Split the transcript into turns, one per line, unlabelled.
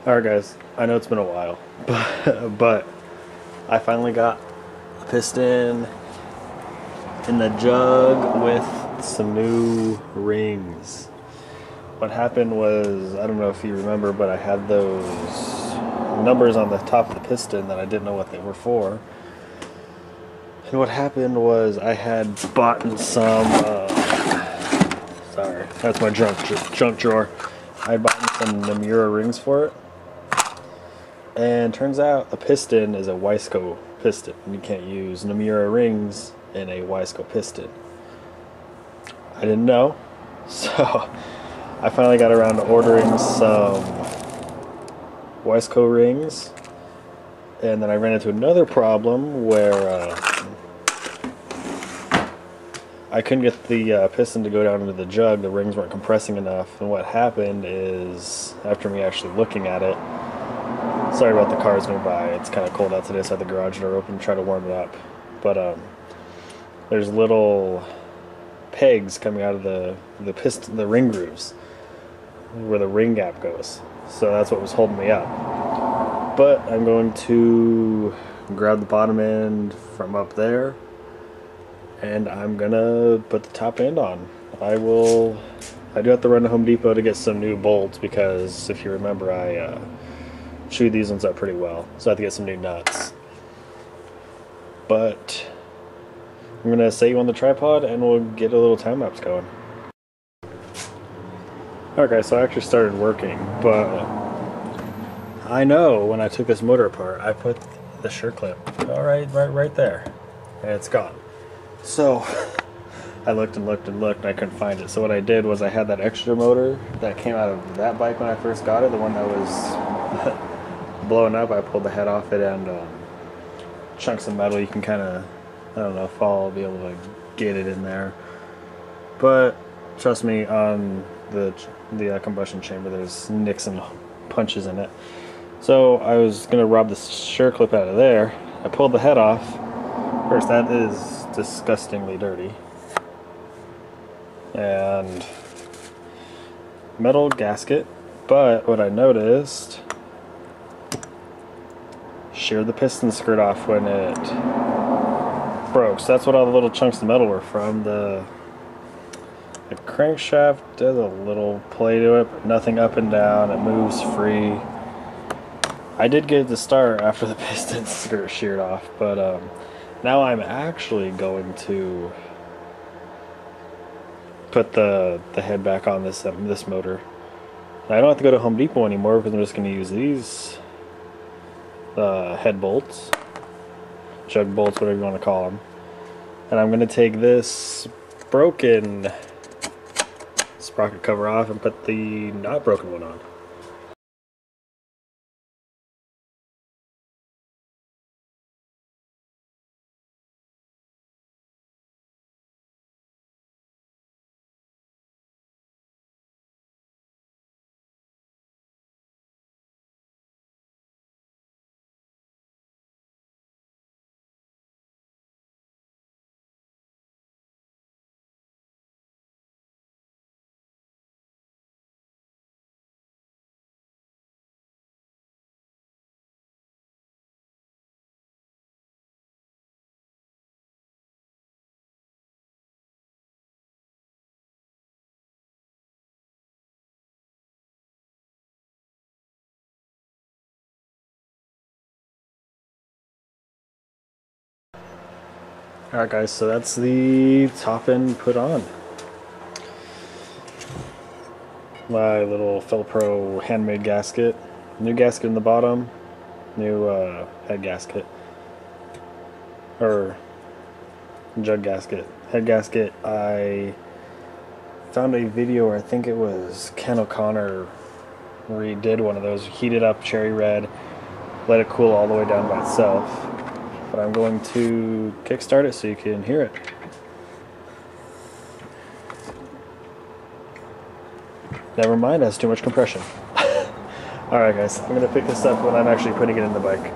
Alright guys, I know it's been a while, but I finally got a piston in the jug with some new rings. What happened was, I don't know if you remember, but I had those numbers on the top of the piston that I didn't know what they were for. And what happened was I had bought some, sorry, that's my junk drawer. I bought some Namura rings for it. And turns out the piston is a Wiseco piston, and you can't use Namura rings in a Wiseco piston. I didn't know, so I finally got around to ordering some Wiseco rings, and then I ran into another problem where I couldn't get the piston to go down into the jug. The rings weren't compressing enough, and what happened is, after me actually looking at it, sorry about the cars going by, it's kind of cold out today, so I had the garage door open to try to warm it up. But there's little pegs coming out of the piston, the ring grooves, where the ring gap goes. So that's what was holding me up. But I'm going to grab the bottom end from up there, and I'm gonna put the top end on. I do have to run to Home Depot to get some new bolts, because if you remember, I chewed these ones up pretty well, so I have to get some new nuts. But I'm gonna set you on the tripod and we'll get a little time lapse going. Okay, so I actually started working, but I know when I took this motor apart, I put the sure clip right there, and it's gone. So I looked and looked and looked, and I couldn't find it. So what I did was I had that extra motor that came out of that bike when I first got it, the one that was blowing up. I pulled the head off it, and chunks of metal, you can kind of, I don't know if I'll be able to get it in there, but trust me, on the combustion chamber there's nicks and punches in it. So I was gonna rob the sure clip out of there. I pulled the head off. First, that is disgustingly dirty, and metal gasket. But what I noticed, sheared the piston skirt off when it broke. So that's what all the little chunks of metal were from. The crankshaft does a little play to it, but nothing up and down. It moves free. I did get it to start after the piston skirt sheared off, but now I'm actually going to put the head back on this motor. I don't have to go to Home Depot anymore, because I'm just going to use these head bolts, jug bolts, whatever you want to call them. And I'm going to take this broken sprocket cover off and put the not broken one on. Alright guys, so that's the top end put on. My little Felpro handmade gasket. New gasket in the bottom. New head gasket. Or jug gasket. Head gasket, I found a video where I think it was Ken O'Connor redid one of those. Heated up cherry red, let it cool all the way down by itself. But I'm going to kickstart it so you can hear it. Never mind, it has too much compression. Alright guys, I'm going to pick this up when I'm actually putting it in the bike.